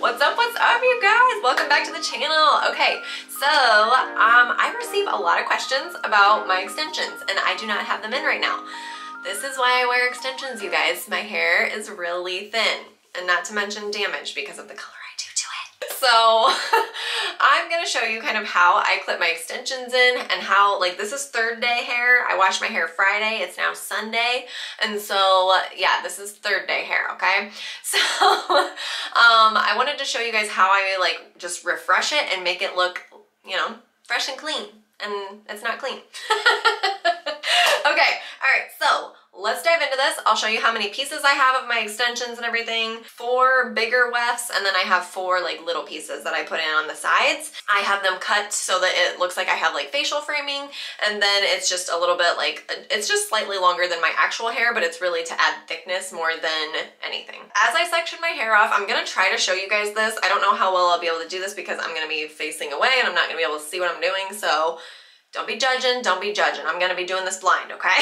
What's up, you guys? Welcome back to the channel. Okay, so I receive a lot of questions about my extensions, and I do not have them in right now. This is why I wear extensions, you guys. My hair is really thin, and not to mention damaged because of the color I do to it. So I'm gonna show you kind of how I clip my extensions in and how, like, this is third day hair. I washed my hair Friday, it's now Sunday. And so yeah, this is third day hair, okay? So I wanted to show you guys how I like just refresh it and make it look, you know, fresh and clean. And it's not clean. Okay, all right, so let's dive into this. I'll show you how many pieces I have of my extensions and everything. 4 bigger wefts, and then I have 4 like little pieces that I put in on the sides. I have them cut so that it looks like I have like facial framing, and then it's just a little bit like, it's just slightly longer than my actual hair, but it's really to add thickness more than anything. As I section my hair off, I'm gonna try to show you guys this. I don't know how well I'll be able to do this because I'm gonna be facing away and I'm not gonna be able to see what I'm doing, so don't be judging, don't be judging. I'm gonna be doing this blind, okay?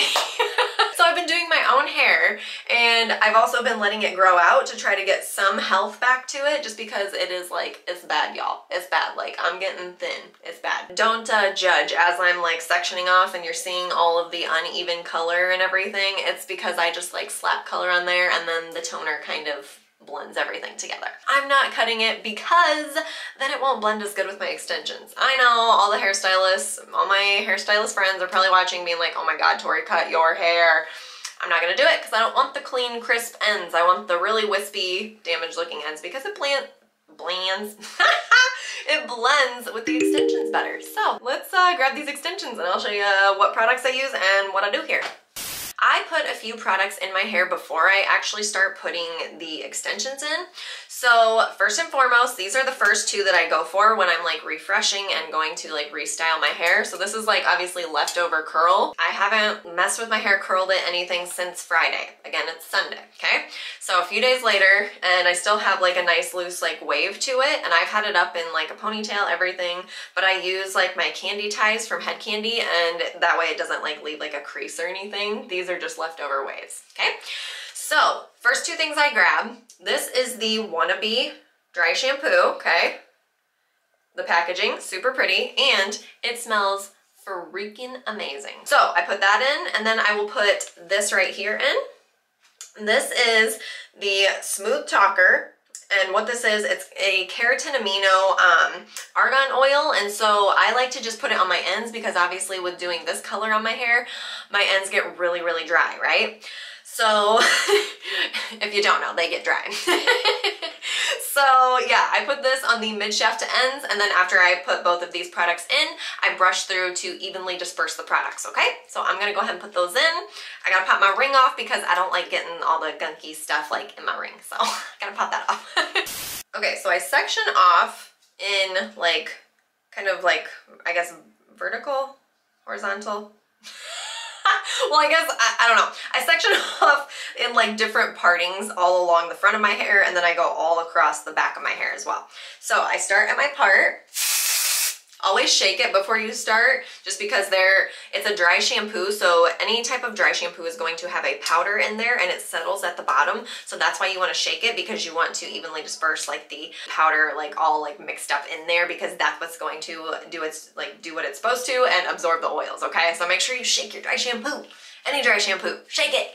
So I've been doing my own hair, and I've also been letting it grow out to try to get some health back to it, just because it is like, it's bad, y'all. It's bad, like I'm getting thin, it's bad. Don't judge as I'm like sectioning off and you're seeing all of the uneven color and everything. It's because I just like slap color on there and then the toner kind of blends everything together. I'm not cutting it because then it won't blend as good with my extensions. I know all the hairstylists, all my hairstylist friends are probably watching being like, oh my god, Tori, cut your hair. I'm not gonna do it because I don't want the clean, crisp ends. I want the really wispy, damaged looking ends because it blends it blends with the extensions better. So let's grab these extensions and I'll show you what products I use and what I do here. I put a few products in my hair before I actually start putting the extensions in. So first and foremost, these are the first 2 that I go for when I'm like refreshing and going to like restyle my hair. So this is like obviously leftover curl. I haven't messed with my hair, curled it, anything since Friday. Again, it's Sunday, okay? So a few days later, and I still have like a nice loose like wave to it, and I've had it up in like a ponytail, everything, but I use like my candy ties from Head Candy, and that way it doesn't like leave like a crease or anything. These are just leftover waves, okay? So first 2 things I grab, this is the Wannabe dry shampoo, okay? The packaging, super pretty, and it smells freaking amazing. So I put that in, and then I will put this right here in. This is the Smooth Talker. And what this is, it's a keratin amino argan oil, and so I like to just put it on my ends because obviously with doing this color on my hair, my ends get really, really dry, right? So if you don't know, they get dry. So yeah, I put this on the mid shaft to ends, and then after I put both of these products in, I brush through to evenly disperse the products, okay? So I'm gonna go ahead and put those in. I gotta pop my ring off because I don't like getting all the gunky stuff like in my ring, so I gotta pop that off. Okay, so I section off in like, kind of like, I guess vertical, horizontal. Well, I guess, I don't know. I section off in like different partings all along the front of my hair, and then I go all across the back of my hair as well. So I start at my part. Always shake it before you start, just because it's a dry shampoo, so any type of dry shampoo is going to have a powder in there and it settles at the bottom. So that's why you want to shake it, because you want to evenly disperse like the powder like all like mixed up in there, because that's what's going to do what it's supposed to and absorb the oils, okay? So make sure you shake your dry shampoo. Any dry shampoo, shake it.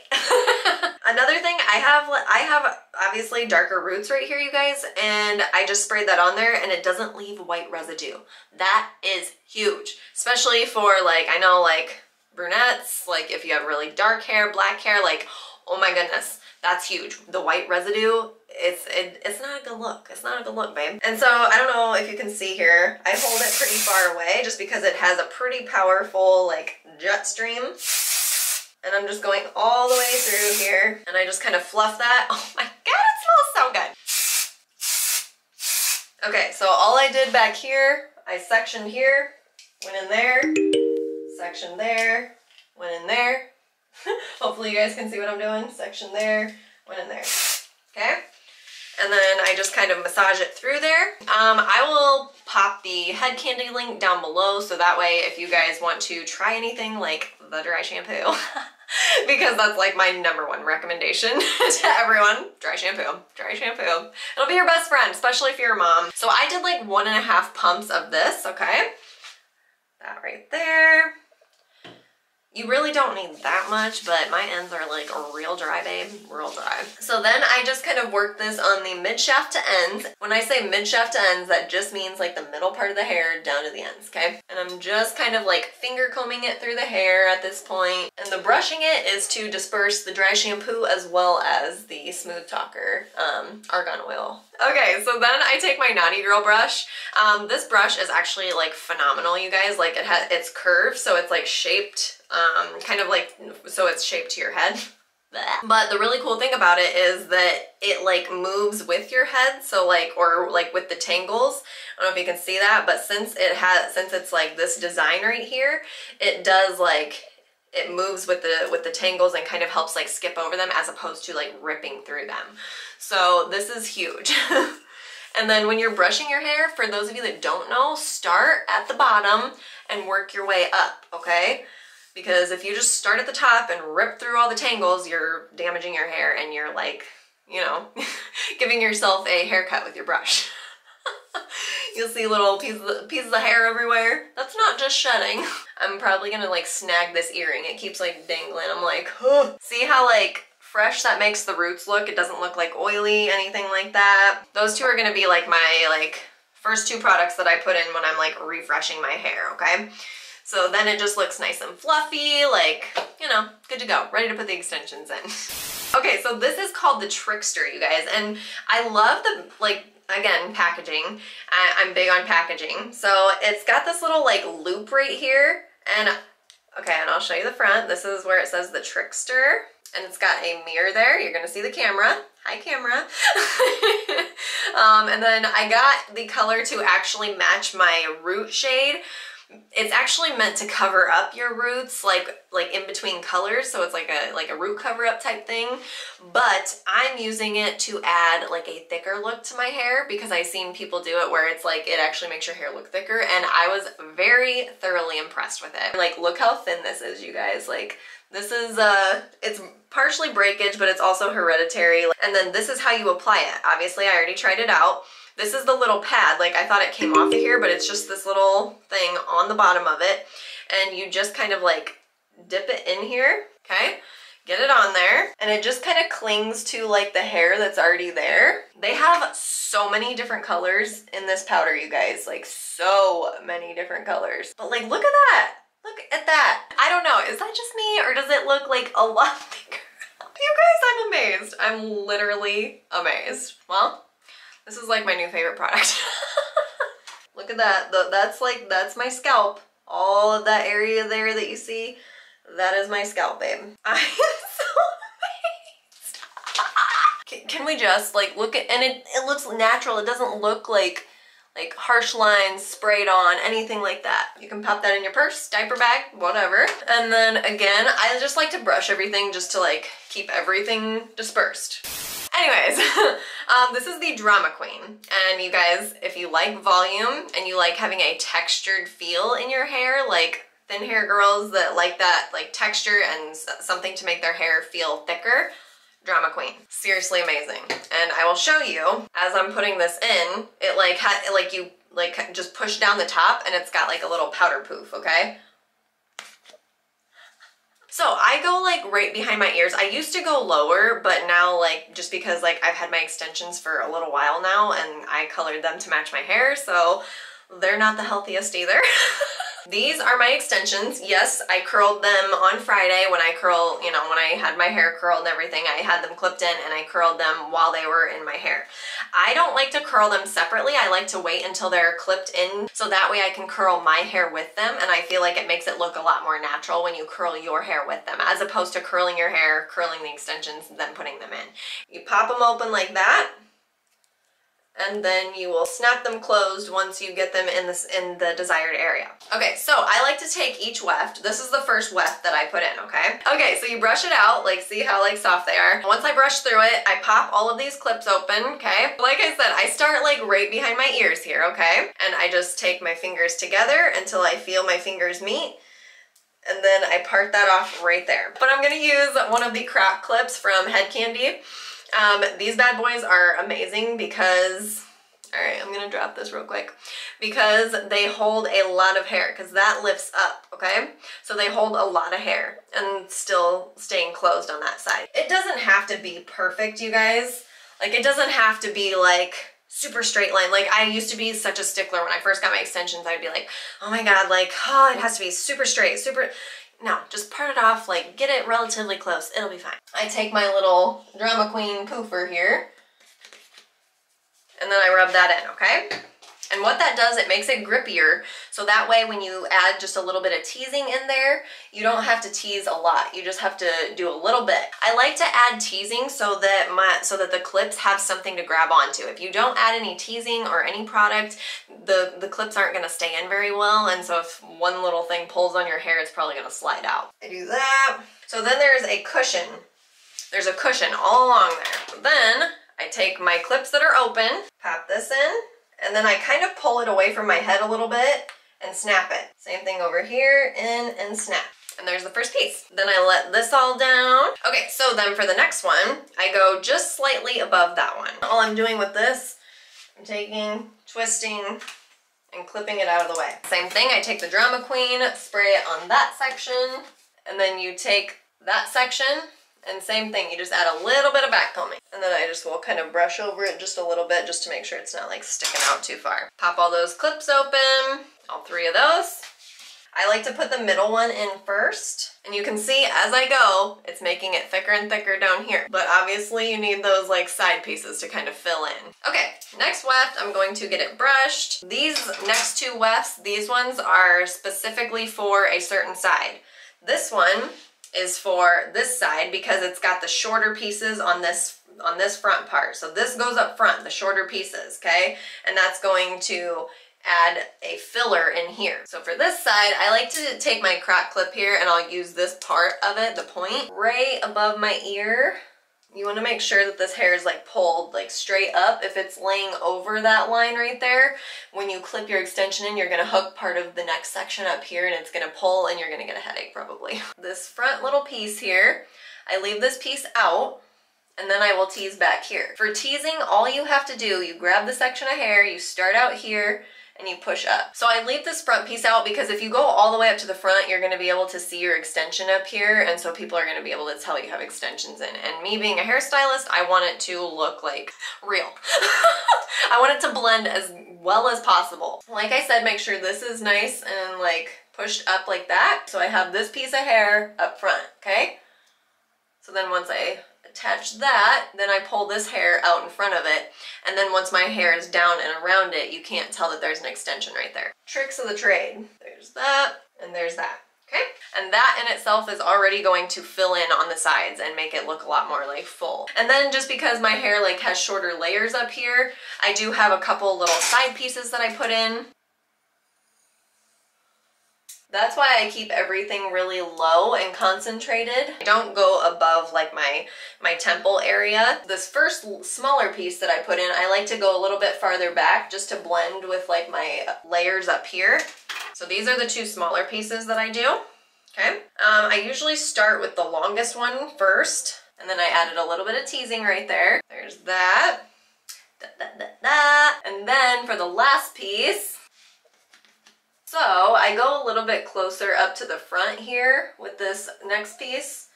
Another thing, I have obviously darker roots right here, you guys, and I just sprayed that on there and it doesn't leave white residue. That is huge, especially for like, I know like brunettes, like if you have really dark hair, black hair, like, oh my goodness, that's huge. The white residue, it's not a good look. It's not a good look, babe. And so I don't know if you can see here, I hold it pretty far away just because it has a pretty powerful like jet stream. And I'm just going all the way through here, and I just kind of fluff that. Oh my god, it smells so good. Okay, so all I did back here, I sectioned here, went in there, sectioned there, went in there. Hopefully you guys can see what I'm doing. Section there, went in there, okay? And then I just kind of massage it through there. I will pop the Head Candy link down below, so that way if you guys want to try anything like the dry shampoo, because that's like my #1 recommendation to everyone. Dry shampoo, dry shampoo. It'll be your best friend, especially if you're a mom. So I did like 1.5 pumps of this, okay? That right there. You really don't need that much, but my ends are like real dry, babe, real dry. So then I just kind of work this on the mid shaft to ends. When I say mid shaft to ends, that just means like the middle part of the hair down to the ends, okay? And I'm just kind of like finger combing it through the hair at this point. And the brushing it is to disperse the dry shampoo as well as the Smooth Talker argan oil. Okay, so then I take my Naughty Girl brush. This brush is actually like phenomenal, you guys. Like it's curved, so it's like shaped, kind of like, so it's shaped to your head. But the really cool thing about it is that it like moves with your head, so like, or like with the tangles. I don't know if you can see that, but since it's like this design right here, it does like, it moves with the tangles and kind of helps like skip over them as opposed to like ripping through them. So this is huge. And then when you're brushing your hair, for those of you that don't know, start at the bottom and work your way up, okay? Because if you just start at the top and rip through all the tangles, you're damaging your hair and you're like, you know, giving yourself a haircut with your brush. You'll see little pieces of hair everywhere. That's not just shedding. I'm probably gonna like snag this earring. It keeps like dangling. I'm like, huh. See how like fresh that makes the roots look? It doesn't look like oily, anything like that. Those two are gonna be like my like first 2 products that I put in when I'm like refreshing my hair, okay? So then it just looks nice and fluffy, like, you know, good to go, ready to put the extensions in. Okay, so this is called the Trickster, you guys, and I love the, like, again, packaging. I'm big on packaging. So it's got this little like loop right here, and okay, and I'll show you the front. This is where it says the Trickster, and it's got a mirror there. You're gonna see the camera. Hi, camera. And then I got the color to actually match my root shade. It's actually meant to cover up your roots, like in between colors, so it's like a root cover up type thing. But I'm using it to add like a thicker look to my hair because I've seen people do it where it's like it actually makes your hair look thicker, and I was very thoroughly impressed with it. Like, look how thin this is, you guys. Like, this is it's partially breakage, but it's also hereditary. And then this is how you apply it. Obviously, I already tried it out. This is the little pad. Like, I thought it came off of here, but it's just this little thing on the bottom of it. And you just kind of like dip it in here, okay? Get it on there, and it just kind of clings to like the hair that's already there. They have so many different colors in this powder, you guys. Like, so many different colors. But like, look at that. Look at that. I don't know, is that just me or does it look like a lot thicker? You guys, I'm amazed. I'm literally amazed. Well, this is like my new favorite product. Look at that. That's my scalp. All of that area there that you see, that is my scalp, babe. I am so amazed. Can we just like look at, and it looks natural. It doesn't look like harsh lines sprayed on, anything like that. You can pop that in your purse, diaper bag, whatever. And then again, I just like to brush everything just to like keep everything dispersed. Anyways, this is the Drama Queen. And you guys, if you like volume and you like having a textured feel in your hair, like thin hair girls that like that like texture and something to make their hair feel thicker, Drama Queen. Seriously amazing. And I will show you as I'm putting this in, it like you just push down the top and it's got like a little powder poof, okay? So I go like right behind my ears. I used to go lower, but now like just because like I've had my extensions for a little while now and I colored them to match my hair, so they're not the healthiest either. These are my extensions. Yes, I curled them on Friday when I when I had my hair curled and everything. I had them clipped in and I curled them while they were in my hair. I don't like to curl them separately. I like to wait until they're clipped in so that way I can curl my hair with them, and I feel like it makes it look a lot more natural when you curl your hair with them as opposed to curling your hair, curling the extensions, and then putting them in. You pop them open like that, and then you will snap them closed once you get them in the desired area. Okay, so I like to take each weft. This is the first weft that I put in, okay? Okay, so you brush it out, like see how like soft they are. Once I brush through it, I pop all of these clips open, okay? Like I said, I start like right behind my ears here, okay? And I just take my fingers together until I feel my fingers meet. and then I part that off right there. But I'm gonna use one of the crop clips from Head Candy. These bad boys are amazing because, all right, I'm gonna drop this real quick, because they hold a lot of hair, because that lifts up, okay? So they hold a lot of hair and still staying closed on that side. It doesn't have to be perfect, you guys. Like, it doesn't have to be like super straight line. Like, I used to be such a stickler when I first got my extensions. I'd be like, oh my God, like, oh, it has to be super straight, super. No, just part it off, like, get it relatively close. It'll be fine. I take my little Drama Queen poofer here, and then I rub that in, okay? And what that does, it makes it grippier, so that way when you add just a little bit of teasing in there, you don't have to tease a lot. You just have to do a little bit. I like to add teasing so that the clips have something to grab onto. If you don't add any teasing or any product, the clips aren't gonna stay in very well, and so if one little thing pulls on your hair, it's probably gonna slide out. I do that. So then there's a cushion. There's a cushion all along there. Then I take my clips that are open, pop this in, and then I kind of pull it away from my head a little bit and snap it. Same thing over here, in and snap. And there's the first piece. Then I let this all down. Okay, so then for the next one, I go just slightly above that one. All I'm doing with this, I'm taking, twisting, and clipping it out of the way. Same thing, I take the Drama Queen, spray it on that section, and then you take that section, and same thing, you just add a little bit of back combing. And then I just will kind of brush over it just a little bit just to make sure it's not like sticking out too far. Pop all those clips open, all three of those. I like to put the middle one in first. And you can see as I go, it's making it thicker and thicker down here. But obviously you need those like side pieces to kind of fill in. Okay, next weft, I'm going to get it brushed. These next two wefts, these ones are specifically for a certain side. This one is for this side because it's got the shorter pieces on this front part. So this goes up front, the shorter pieces, okay? And that's going to add a filler in here. So for this side, I like to take my crop clip here and I'll use this part of it, the point, right above my ear. You want to make sure that this hair is like pulled like straight up. If it's laying over that line right there, when you clip your extension in, you're going to hook part of the next section up here and it's going to pull and you're going to get a headache probably. This front little piece here, I leave this piece out and then I will tease back here. For teasing, all you have to do, you grab the section of hair, you start out here, and you push up. So I leave this front piece out because if you go all the way up to the front, you're gonna be able to see your extension up here, and so people are gonna be able to tell you have extensions in. And me being a hairstylist, I want it to look like real. I want it to blend as well as possible. Like I said, make sure this is nice and like pushed up like that. So I have this piece of hair up front, okay? So then once I attach that, then I pull this hair out in front of it, and then once my hair is down and around it, you can't tell that there's an extension right there. Tricks of the trade. There's that, and there's that, okay? And that in itself is already going to fill in on the sides and make it look a lot more like full. And then just because my hair like has shorter layers up here, I do have a couple little side pieces that I put in. That's why I keep everything really low and concentrated. I don't go above like my temple area. This first smaller piece that I put in, I like to go a little bit farther back just to blend with like my layers up here. So these are the two smaller pieces that I do, okay? I usually start with the longest one first, and then I added a little bit of teasing right there. There's that. Da, da, da, da. And then for the last piece, so I go a little bit closer up to the front here with this next piece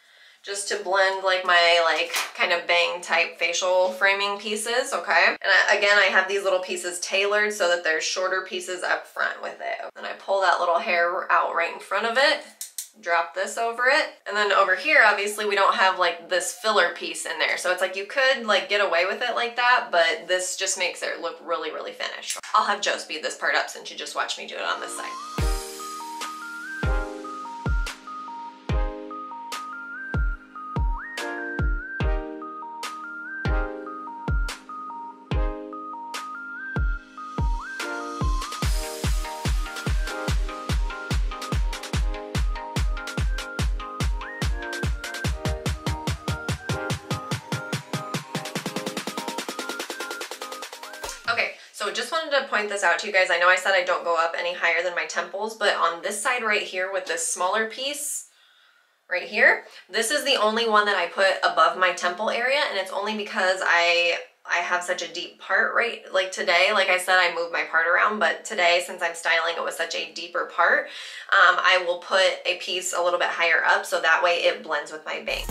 just to blend like my like kind of bang type facial framing pieces, okay? And again, I have these little pieces tailored so that there's shorter pieces up front with it. And I pull that little hair out right in front of it, drop this over it. And then over here, obviously we don't have like this filler piece in there. So it's like you could like get away with it like that, but this just makes it look really, really finished. I'll have Joe speed this part up since you just watched me do it on this side. So just wanted to point this out to you guys. I know I said I don't go up any higher than my temples, but on this side right here with this smaller piece right here, this is the only one that I put above my temple area, and it's only because I have such a deep part, right? Like today, like I said, I moved my part around, but today, since I'm styling it with such a deeper part, I will put a piece a little bit higher up so that way it blends with my bang.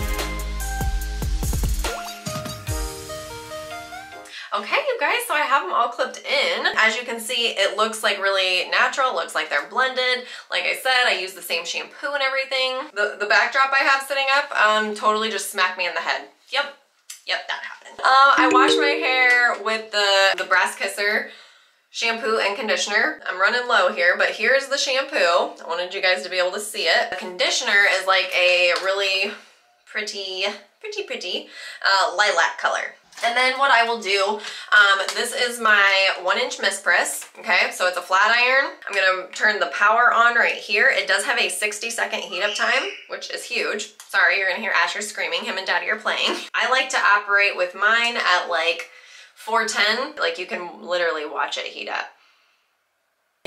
Okay, you guys, so I have them all clipped in. As you can see, it looks like really natural, looks like they're blended. Like I said, I use the same shampoo and everything. The backdrop I have sitting up totally just smacked me in the head. Yep, that happened. I wash my hair with the Brass Kisser shampoo and conditioner. I'm running low here, but here's the shampoo. I wanted you guys to be able to see it. The conditioner is like a really pretty lilac color. And then what I will do, this is my 1-inch mist press, okay? So it's a flat iron. I'm gonna turn the power on right here. It does have a 60-second heat up time, which is huge. Sorry, you're gonna hear Asher screaming. Him and Daddy are playing. I like to operate with mine at like 410. Like you can literally watch it heat up.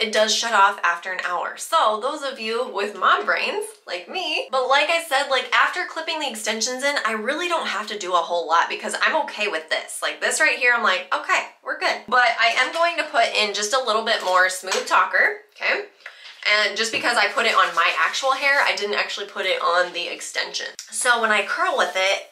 It does shut off after an hour. So those of you with mom brains, like me, but like I said, like after clipping the extensions in, I really don't have to do a whole lot because I'm okay with this. Like this right here, I'm like, okay, we're good. But I am going to put in just a little bit more smooth talker, okay? And just because I put it on my actual hair, I didn't actually put it on the extension. So when I curl with it,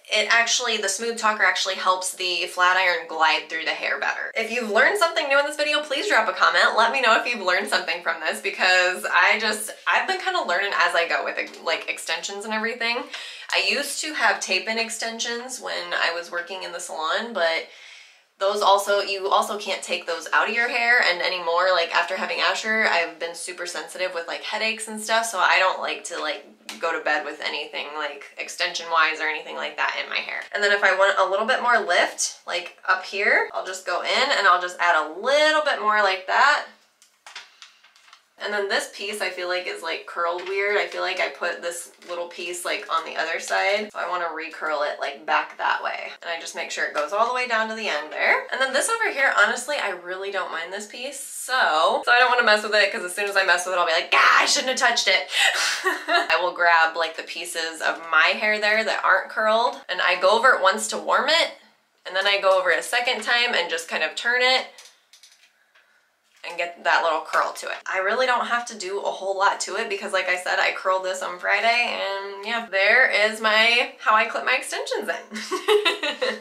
the smooth talker actually helps the flat iron glide through the hair better. If you've learned something new in this video, please drop a comment. Let me know if you've learned something from this because I've been kind of learning as I go with like extensions and everything. I used to have tape-in extensions when I was working in the salon, but you also can't take those out of your hair, and anymore, like after having Asher, I've been super sensitive with like headaches and stuff, so I don't like to like go to bed with anything like extension wise or anything like that in my hair. And then if I want a little bit more lift, like up here, I'll just go in and I'll just add a little bit more like that. And then this piece I feel like is like curled weird. I feel like I put this little piece like on the other side. So I want to recurl it like back that way. And I just make sure it goes all the way down to the end there. And then this over here, honestly, I really don't mind this piece. So I don't want to mess with it because as soon as I mess with it, I'll be like, ah, I shouldn't have touched it. I will grab like the pieces of my hair there that aren't curled. And I go over it once to warm it. And then I go over it a second time and just kind of turn it and get that little curl to it. I really don't have to do a whole lot to it because like I said, I curled this on Friday and yeah, there is how I clip my extensions in.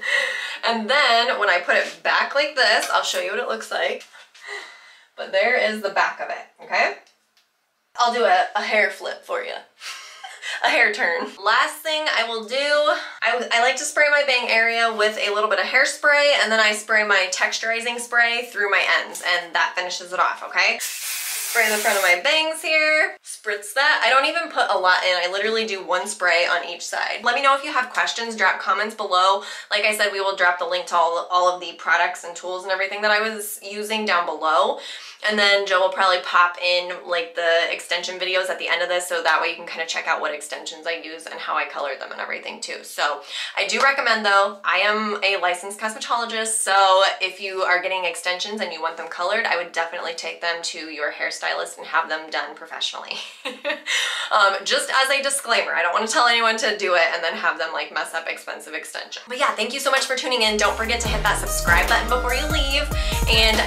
And then when I put it back like this, I'll show you what it looks like. But there is the back of it, okay? I'll do a hair flip for you. A hair turn. Last thing I will do, I like to spray my bang area with a little bit of hairspray, and then I spray my texturizing spray through my ends, and that finishes it off, okay? Spray the front of my bangs here, spritz that. I don't even put a lot in, I literally do one spray on each side. Let me know if you have questions, drop comments below. Like I said, we will drop the link to all of the products and tools and everything that I was using down below. And then Joe will probably pop in like the extension videos at the end of this, so that way you can kind of check out what extensions I use and how I colored them and everything too. So I do recommend though, I am a licensed cosmetologist, so if you are getting extensions and you want them colored, I would definitely take them to your hairstylist and have them done professionally. Just as a disclaimer, I don't want to tell anyone to do it and then have them like mess up expensive extensions. But yeah, thank you so much for tuning in. Don't forget to hit that subscribe button before you leave, and